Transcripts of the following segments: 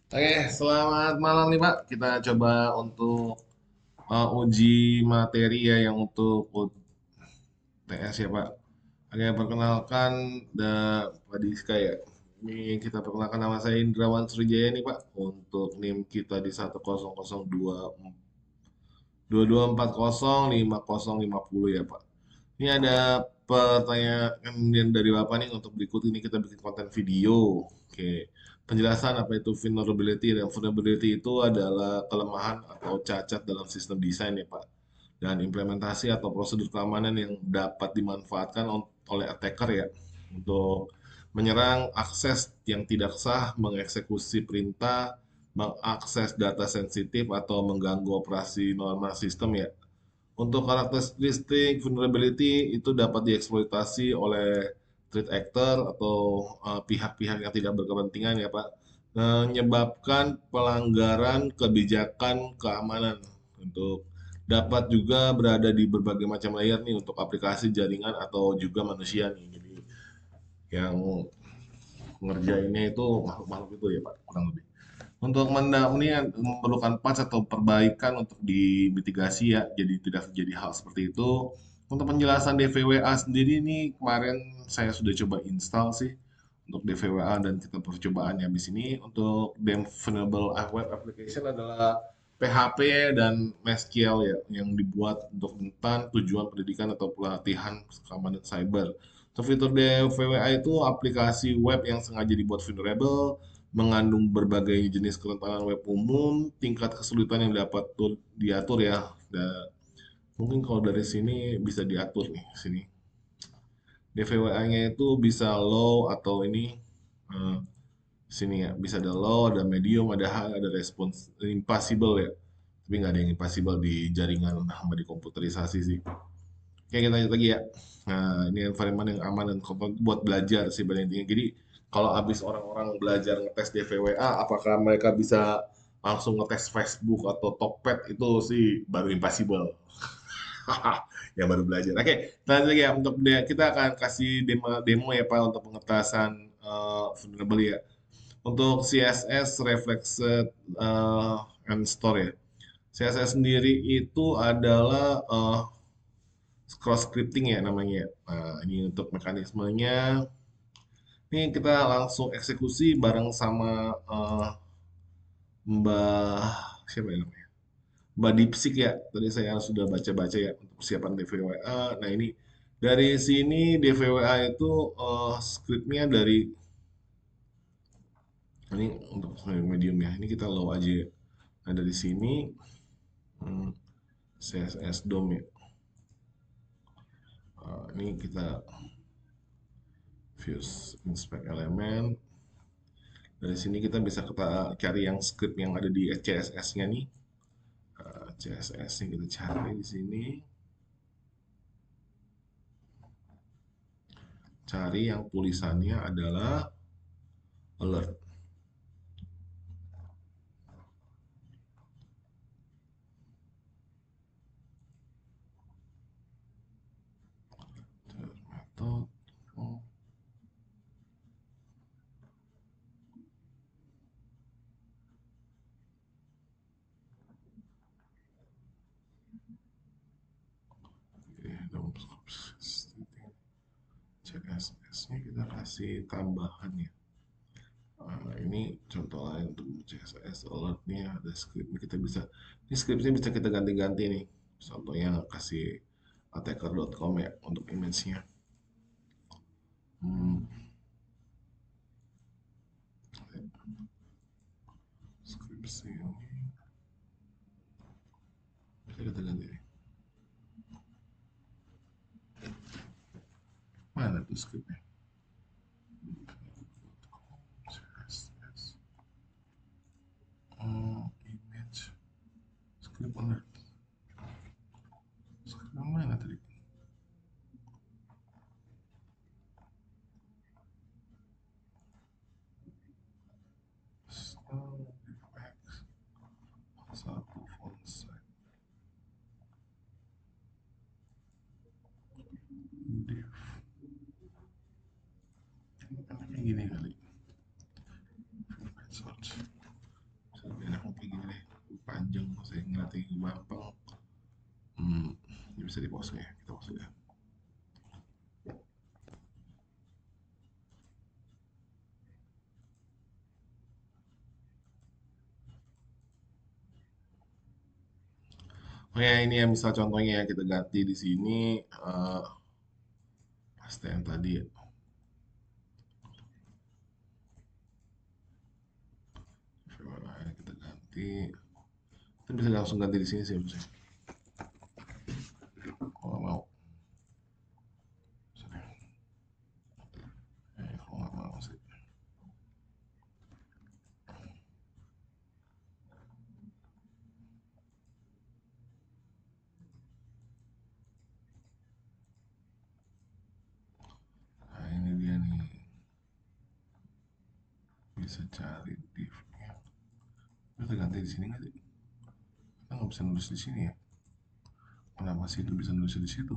Oke, selamat malam nih Pak. Kita coba untuk uji materi ya yang untuk UTS ya Pak. Oke, perkenalkan Pak Diska ya. Ini kita perkenalkan nama saya Indrawan Srijaya nih Pak. Untuk NIM kita di 10022405050 ya Pak. Ini ada pertanyaan yang dari Bapak nih untuk berikut ini kita bikin konten video. Oke. Penjelasan apa itu vulnerability dan vulnerability itu adalah kelemahan atau cacat dalam sistem desain ya Pak. Dan implementasi atau prosedur keamanan yang dapat dimanfaatkan oleh attacker ya untuk menyerang akses yang tidak sah, mengeksekusi perintah, mengakses data sensitif atau mengganggu operasi normal sistem ya. Untuk karakteristik vulnerability itu dapat dieksploitasi oleh threat actor atau pihak-pihak yang tidak berkepentingan ya Pak, menyebabkan pelanggaran kebijakan keamanan untuk dapat juga berada di berbagai macam layer nih untuk aplikasi jaringan atau juga manusia nih. Jadi yang ngerjainnya itu makhluk-makhluk itu ya Pak, kurang lebih. Untuk ini memerlukan patch atau perbaikan untuk dimitigasi ya, jadi tidak terjadi hal seperti itu. Untuk penjelasan DVWA sendiri ini kemarin saya sudah coba install sih untuk DVWA dan kita percobaan ya di sini. Untuk Definable Web Application adalah PHP dan MySQL ya yang dibuat untuk tentang tujuan pendidikan atau pelatihan keamanan cyber. Untuk fitur DVWA itu aplikasi web yang sengaja dibuat vulnerable, mengandung berbagai jenis kerentanan web umum, tingkat kesulitan yang dapat diatur ya. Mungkin kalau dari sini bisa diatur nih sini. DVWA-nya itu bisa low atau ini eh, sini ya, bisa ada low, ada medium, ada high, ada response impossible ya. Tapi nggak ada yang impossible di jaringan sama di komputerisasi sih. Oke, kita lanjut lagi ya. Nah, ini environment yang aman dan komfortable buat belajar sih pada intinya. Jadi, kalau habis orang-orang belajar ngetes DVWA, apakah mereka bisa langsung ngetes Facebook atau Tokped itu sih baru impossible. Yang baru belajar. Oke, kita lanjut lagi ya. Kita akan kasih demo ya Pak untuk pengetasan vulnerable ya. Untuk CSS Reflexed and Store ya. CSS sendiri itu adalah cross scripting ya namanya. Nah, ini untuk mekanismenya. Ini kita langsung eksekusi bareng sama Mbak siapa ya namanya? Mbak Dipsik ya. Tadi saya sudah baca-baca ya untuk persiapan DVWA. Nah, ini dari sini DVWA itu scriptnya dari ini untuk medium ya. Ini kita low aja ya. Nah, dari sini hmm, CSS DOM ya. Ini kita views inspect element. Dari sini kita bisa cari yang script yang ada di CSS-nya nih. CSS-nya kita cari di sini. Cari yang tulisannya adalah alert. Method. Oh, dalam CSS-nya kita kasih tambahan ya. Ini contoh lain untuk CSS alert nih ada script kita bisa ini scriptnya bisa kita ganti-ganti nih. Contohnya kasih attacker.com ya untuk image-nya. Hmm, script ini bisa kita ganti nih. Mana tuh scriptnya? CSS image script alert. Script mana tadi? Satu font size div kayak gini kali. Search. panjang, saya ngeliatnya gampang. Ini bisa di pause ya, kita pause ya. Oh ya, ini ya misal contohnya ya kita ganti di sini paste yang tadi ya. Kita ganti. Kita bisa langsung ganti di sini sih maksudnya. Kalau nggak mau. Kalau nggak mau sih. Nah ini dia nih. Bisa cari div-nya. Kita ganti di sini nggak sih? Kita nggak bisa nulis di sini ya. Kenapa sih itu bisa nulis di situ?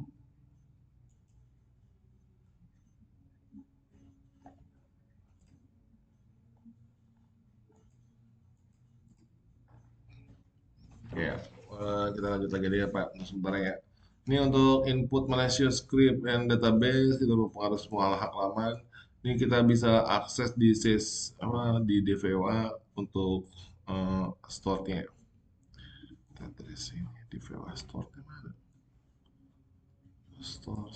Ya, kita lanjut lagi deh ya Pak, sebentar ya. Ini untuk input Malaysia script and database kita mempengaruhi semua halaman. Ini kita bisa akses di di DVOA untuk store-nya. Kita tulis ini DVOA store-nya mana? Store.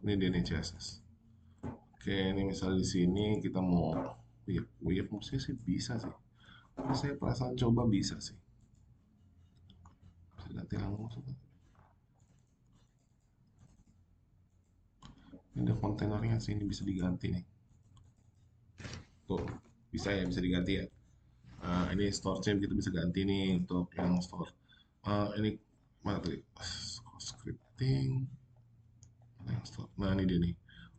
Ini dia nih CSS. Oke, ini misal di sini kita mau wave mestinya sih bisa sih. Saya perasaan coba bisa sih. Bisa ganti langsung. Ini ada kontainernya sih, ini bisa diganti nih. Tuh, bisa ya, bisa diganti ya. Ini store-nya kita bisa ganti nih untuk yang store. Ini mana tadi? Scripting. Yang store. Nah, ini dia nih.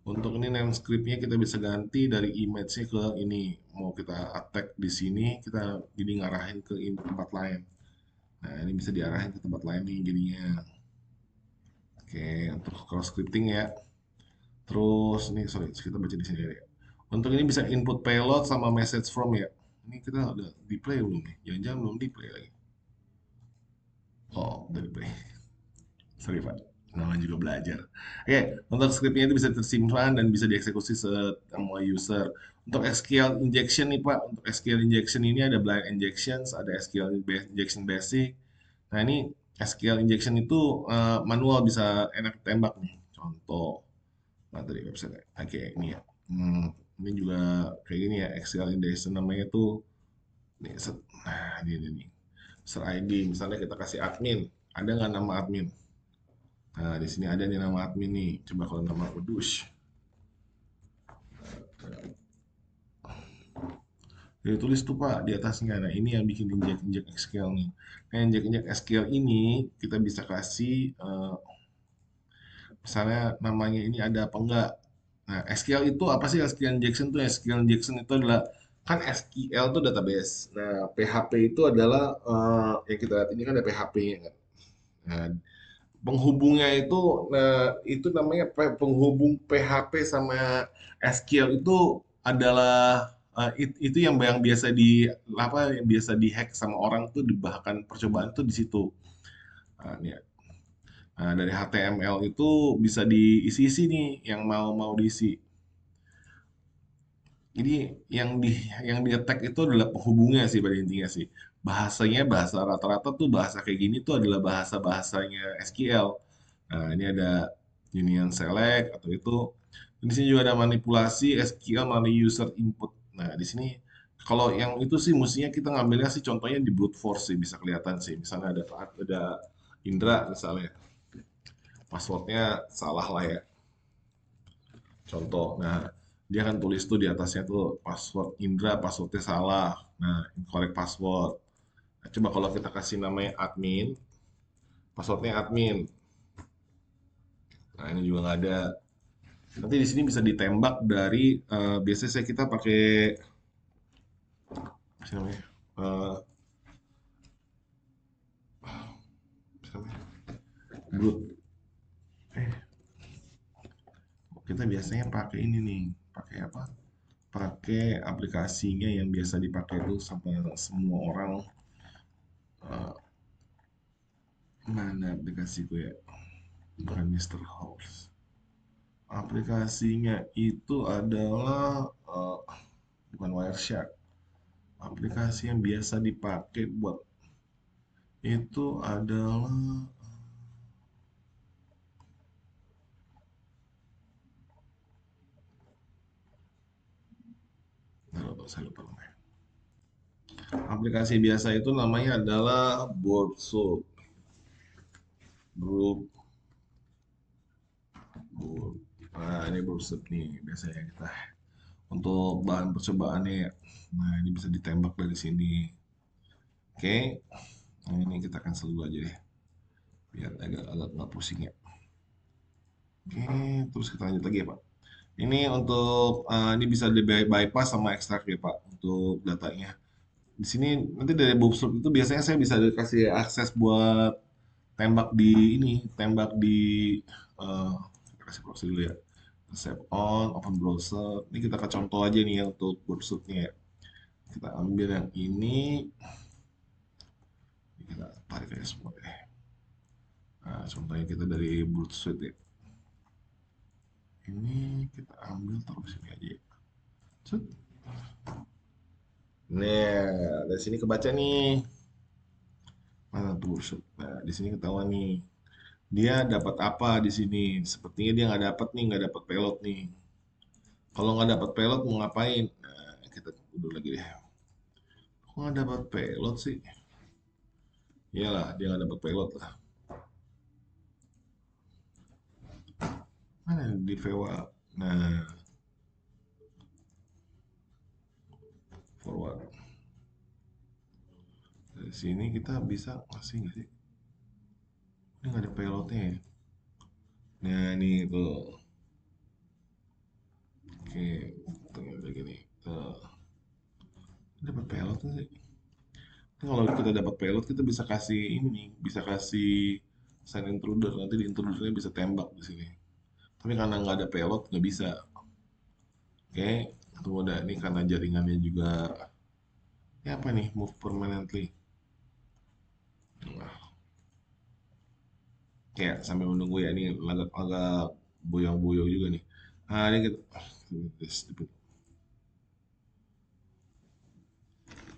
Untuk ini name script-nya kita bisa ganti dari image-nya ke ini. Mau kita attack di sini, kita jadi ngarahin ke tempat lain. Nah, ini bisa diarahin ke tempat lain nih jadinya. Oke, untuk cross scripting ya. Terus ini sorry, kita baca di sini ya. Untuk ini bisa input payload sama message from ya. Ini kita udah di play belum nih? Jangan-jangan belum di play lagi. Oh, udah di play. Sorry Pak, namanya juga belajar. Oke, untuk scriptnya itu bisa tersimpan dan bisa dieksekusi semua user. Untuk SQL injection nih Pak, untuk SQL injection ini ada blind injections, ada SQL injection basic. Nah ini SQL injection itu manual bisa enak tembak nih. Contoh materi website. Oke, ini ya. Ini juga kayak gini ya, SQL injection namanya tuh nih, nah ini nih. User ID, misalnya kita kasih admin, ada nggak nama admin? Nah, di sini ada nih nama admin nih. Coba kalau nama Udus. Jadi tulis tuh Pak di atasnya. Nah, ini yang bikin injek-injek SQL nih. Nah, injek-injek SQL ini kita bisa kasih misalnya namanya ini ada apa enggak. Nah, SQL itu apa sih SQL injection tuh? SQL injection itu adalah kan SQL itu database. Nah, PHP itu adalah yang kita lihat ini kan ada PHP-nya kan. Nah, penghubungnya itu namanya penghubung PHP sama SQL itu adalah itu yang biasa yang biasa dihack sama orang tuh bahkan percobaan tuh di situ. Nah, ini ya. Nah, dari HTML itu bisa diisi-isi nih yang mau diisi. Jadi yang di attack itu adalah penghubungnya sih pada intinya sih. Bahasanya bahasa rata-rata tuh bahasa kayak gini tuh adalah bahasanya SQL. Nah, ini ada union select atau itu. Di sini juga ada manipulasi SQL melalui user input. Nah, di sini kalau yang itu sih mestinya kita ngambilnya sih contohnya di brute force sih bisa kelihatan sih. Misalnya ada Indra misalnya. Passwordnya salah lah ya. Contoh. Nah, dia kan tulis tuh di atasnya tuh password Indra, passwordnya salah. Nah, incorrect password. Nah, coba kalau kita kasih namanya admin, passwordnya admin. Nah, ini juga nggak ada. Nanti di sini bisa ditembak dari biasanya kita pakai apa sih namanya? Eh, apa sih namanya? Brute. Eh, kita biasanya pakai ini nih, pakai apa? Pakai aplikasinya yang biasa dipakai itu sama semua orang. Mana aplikasiku ya? Bukan Mister House. Aplikasinya itu adalah bukan Wireshark. Aplikasi yang biasa dipakai buat itu adalah saya lupa namanya. Aplikasi biasa itu namanya adalah Boardsuite. Board, board. Nah, ini Boardsuite nih biasanya kita untuk bahan percobaannya ya. Nah, ini bisa ditembak dari sini. Oke, nah, ini kita cancel dulu aja deh, biar agak nggak pusing ya. Oke, terus kita lanjut lagi ya Pak. Ini untuk ini bisa di bypass sama ekstrak ya Pak untuk datanya. Di sini nanti dari Bobsloop itu biasanya saya bisa dikasih akses buat tembak di ini, tembak di eh kasih proxy dulu ya. Save on, open browser. Ini kita ke contoh aja nih ya untuk Bobsloopnya ya. Kita ambil yang ini, kita tarik aja semua deh. Nah, contohnya kita dari Bluetooth ya. Ini kita ambil taruh sini aja ya. Set. Nah, dari sini kebaca nih. Mana tuh? Set. Nah, di sini ketahuan nih. Dia dapat apa di sini? Sepertinya dia nggak dapat nih, nggak dapat pelot nih. Kalau nggak dapat pelot mau ngapain? Nah, kita tunggu lagi deh. Kok nggak dapat pelot sih? Iyalah, dia nggak dapat pelot lah. Mana di VWA? Nah, forward. Dari sini kita bisa ngasih nggak sih? Ini nggak ada pelotnya ya. Nah, ini tuh. Oke, tengah lagi nih. Tuh. Dapat pelot tuh sih. Nah, kalau kita dapat pelot, kita bisa kasih ini nih, bisa kasih sign intruder. Nanti di intrudernya bisa tembak di sini. Tapi karena nggak ada pelot, nggak bisa. Oke, tunggu dah. Ini karena jaringannya juga. Ya apa nih, move permanently. Nah, kayak sambil menunggu ya. Ini agak boyong-boyong juga nih. Nah, ini kita.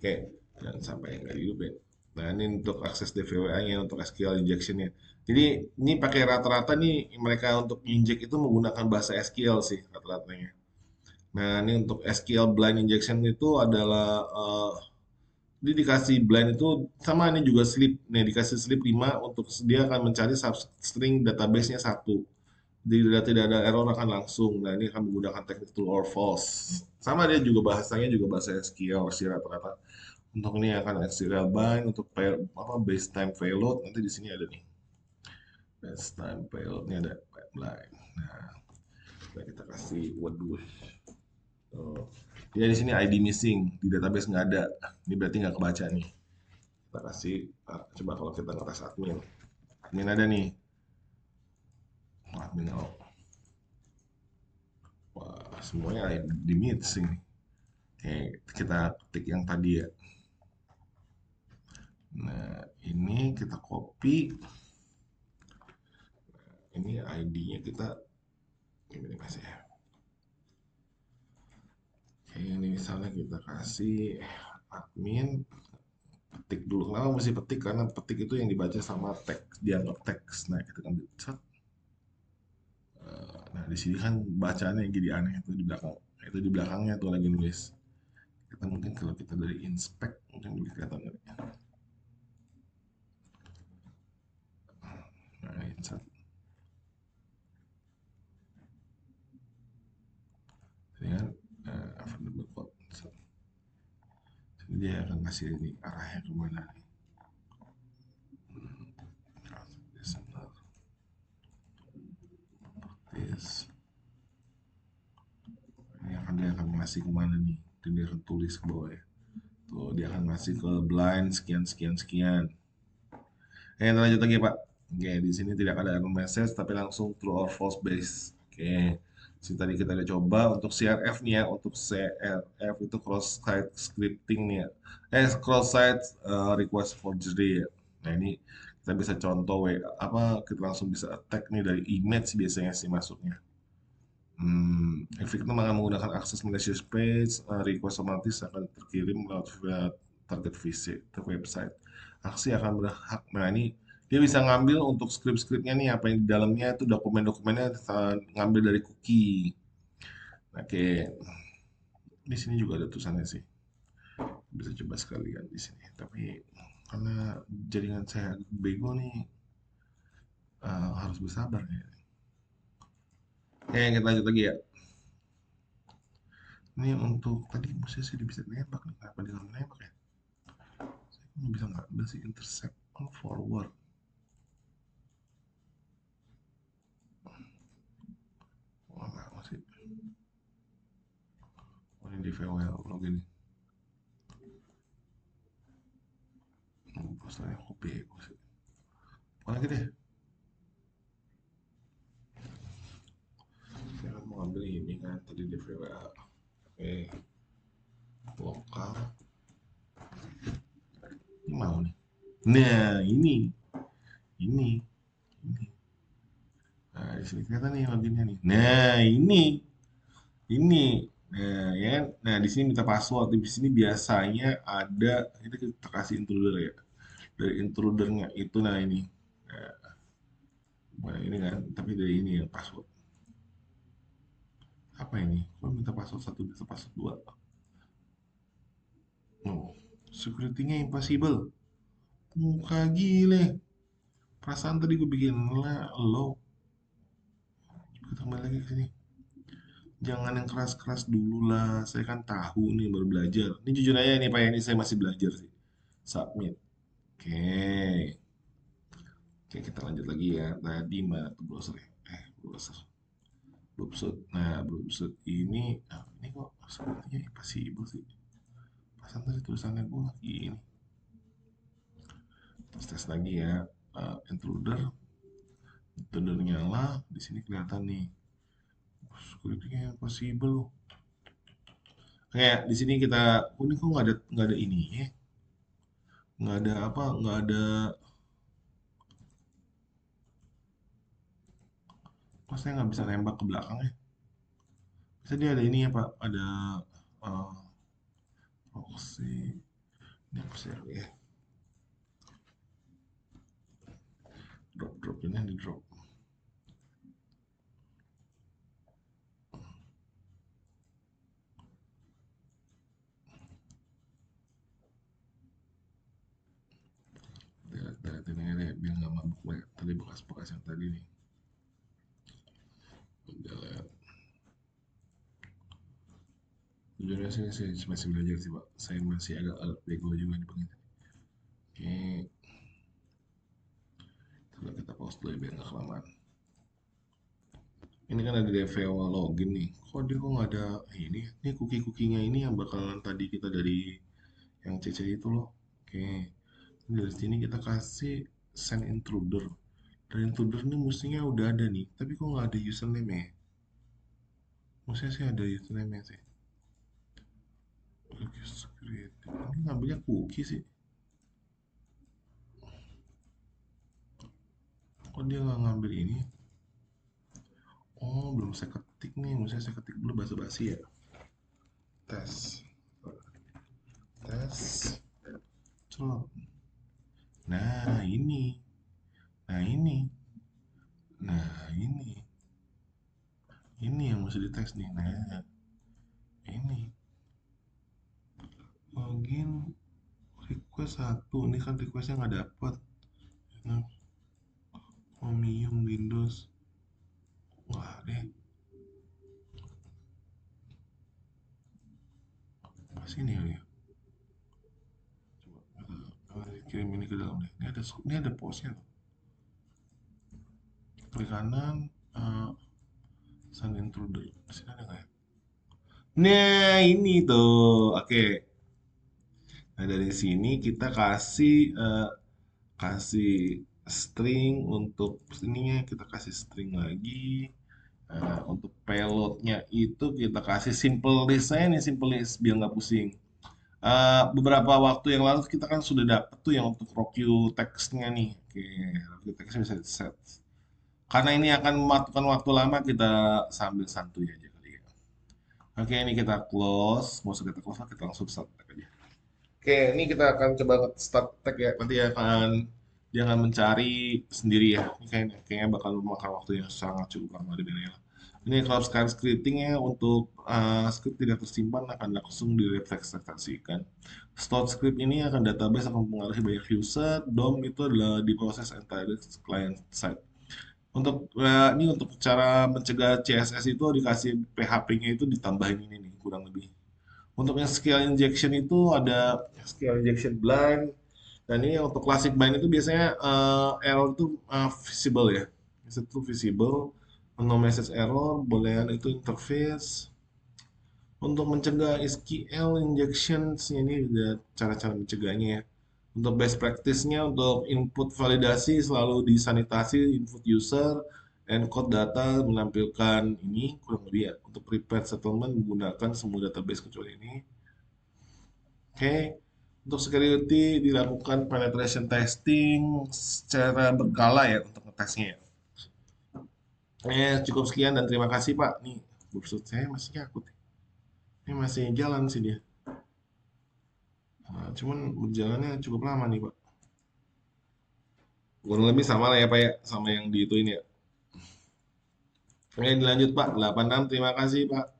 Oke, jangan sampai nggak dihidupin. Nah, ini untuk akses DVWA-nya, untuk SQL injection-nya. Jadi, ini pakai rata-rata nih, mereka untuk inject itu menggunakan bahasa SQL sih, rata-ratanya. Nah, ini untuk SQL blind injection itu adalah, dia dikasih blind itu, sama ini juga sleep. Nih, dikasih sleep 5 untuk dia akan mencari substring database-nya satu. Jadi, tidak ada error akan langsung. Nah, ini akan menggunakan teknik true or false. Sama dia juga bahasanya juga bahasa SQL sih rata-rata. Untuk ini akan serial bind untuk apa base time payload nanti di sini ada nih. Base time payloadnya ada pipeline. Nah, kita kasih waduh. Oh. Ya di sini ID missing di database nggak ada. Ini berarti nggak kebaca nih. Kita kasih coba kalau kita ngetes admin. Admin ada nih. Admin out. Wah, semuanya ID missing. Oke, kita ketik yang tadi ya. Nah, ini kita copy. Ini ID-nya kita ini masih ya. Oke, ini misalnya kita kasih admin petik dulu. Kenapa mesti petik? Karena petik itu yang dibaca sama teks, dianggap teks. Nah, kita ambil cat. Nah, di sini kan bacaannya yang jadi aneh itu di belakang. Itu di belakangnya tuh lagi nulis. Kita mungkin kalau kita dari inspect mungkin lebih kelihatan kali ya. Nah, insert. Ini kan available code. Jadi dia akan kasih ini arahnya kemana nih. This. Ini akan dia akan ngasih kemana nih. Dan dia akan tulis ke bawah ya. Tuh, dia akan ngasih ke blind sekian sekian sekian. Kita lanjut lagi Pak. Oke, di sini tidak ada error message tapi langsung true or false base. Oke. Sini tadi kita udah coba untuk CRF nih ya, untuk CRF itu cross site scripting nih ya. Cross site request forgery ya. Nah, ini Kita bisa contoh kita langsung bisa attack nih dari image biasanya sih masuknya. Efektif akan menggunakan akses malicious page, request otomatis akan terkirim lewat via target visit ke website. Aksi akan berhak, nah ini dia bisa ngambil untuk script-scriptnya nih, apa yang di dalamnya itu dokumen-dokumennya ngambil dari cookie. Oke, di sini juga ada tulisannya sih, bisa coba sekalian di sini. Tapi karena jaringan saya bego nih, harus bersabar ya. Oke, kita lanjut lagi ya. Ini untuk tadi musisi sih bisa nembak nih, kenapa dia nggak menembak ya? Saya bisa ngambil sih intercept on forward. Oh, nggak masih. Oh, ini di VOL login. Posternya aku bego sih. Apa lagi deh? Saya kan mau ambil ini kan tadi di VOL. Oke, lokal. Ini mau nih. Nah, ini, ini. Nah, di sini kelihatan nih loginnya nih. Nah, ini. Nah, ya kan? Nah, di sini minta password. Di sini biasanya ada, itu kita kasih intruder ya. Dari intrudernya itu, nah ini. Nah, ini kan, tapi dari ini ya password. Apa ini? Kok minta password satu, bisa password dua? Oh, security-nya impossible. Muka gile. Perasaan tadi gue bikin low. Kita kembali lagi ke sini. Jangan yang keras-keras dulu lah. Saya kan tahu nih baru belajar. Ini jujur aja nih Pak, ya, ini saya masih belajar sih. Submit. Oke. Oke, kita lanjut lagi ya. Tadi mana tuh browser ya? Browser. Browser. Nah, browser ini kok sepertinya impossible sih. Pasan tadi tulisannya gue ini. Terus tes lagi ya. Intruder nyala. Di sini kelihatan nih. Security-nya impossible. Kayak di sini kita, ini kok nggak ada ini ya? Nggak ada apa? Nggak ada. Kok saya nggak bisa nembak ke belakang ya? Bisa dia ada ini ya Pak? Ada uh, proxy. Ini apa sih ya? Drop ini di drop. Lihat ini deh, biar nggak mabuk banget. Tadi bekas-bekas yang tadi nih. Udah lihat. Jujurnya sih saya masih belajar sih Pak. Saya masih agak bego juga nih Bang. Oke, coba kita pause dulu ya biar nggak kelamaan. Ini kan ada DVO login nih. Kok dia kok nggak ada ini? Ini cookie-cookinya ini yang bakalan tadi kita dari yang CC itu loh. Oke. Ini dari sini kita kasih send intruder. Dan intruder ini mestinya udah ada nih. Tapi kok nggak ada username ya? Mestinya sih ada username sih. Cookie security. Ini ngambilnya cookie sih. Kok dia nggak ngambil ini? Oh, belum saya ketik nih. Mestinya saya ketik dulu bahasa basi ya. Tes. Tes. Celok. Nah, ini. Nah, ini. Nah, ini yang mesti dites nih. Nah, ini login request satu. Ini kan requestnya nggak dapet. Nah, Chromium Windows. Wah deh. Apa sih ini ya? Coba kirim ini ke dalam deh. Ini ada postnya tuh. Klik kanan. Sun intruder. Di sini ada nggak ya? Nah, ini tuh. Oke. Nah, dari sini kita kasih string untuk ininya, kita kasih string lagi. Untuk payloadnya itu kita kasih simple list saya nih, simple list biar nggak pusing. Beberapa waktu yang lalu kita kan sudah dapat tuh yang untuk ROQ text-nya nih. Oke, ROQ text bisa di-set. Karena ini akan memakan waktu lama, kita sambil santuy aja kali ya. Oke, ini kita close. Mau kita close, kita langsung start tag aja. Oke, ini kita akan coba start tag ya. Nanti dia akan mencari sendiri ya. Ini kayaknya bakal memakan waktu yang sangat cukup lama di ya. Ini kalau sekarang scriptingnya untuk script tidak tersimpan akan langsung direfleksasikan. Stored script ini database akan mempengaruhi banyak user. DOM itu adalah diproses entirely client side. Ini untuk cara mencegah CSS itu dikasih PHP-nya itu ditambahin ini nih kurang lebih. Untuk yang scale injection itu ada scale injection blind, dan ini untuk classic bind itu biasanya error itu visible ya. Itu visible, no message error, boolean itu interface. Untuk mencegah SQL injections ini ada cara-cara mencegahnya ya. Untuk best practice-nya untuk input validasi selalu disanitasi input user, encode data menampilkan ini kurang lebih ya. Untuk prepare settlement menggunakan semua database kecuali ini. Oke, untuk security dilakukan penetration testing secara berkala ya untuk ngetesnya ya. Cukup sekian dan terima kasih Pak. Nih, maksud saya masih nyangkut. Ini masih jalan sih dia. Nah, cuman berjalannya cukup lama nih Pak. Kurang lebih sama lah ya Pak ya, sama yang di itu ini ya. Oke, dilanjut Pak. 86, terima kasih Pak.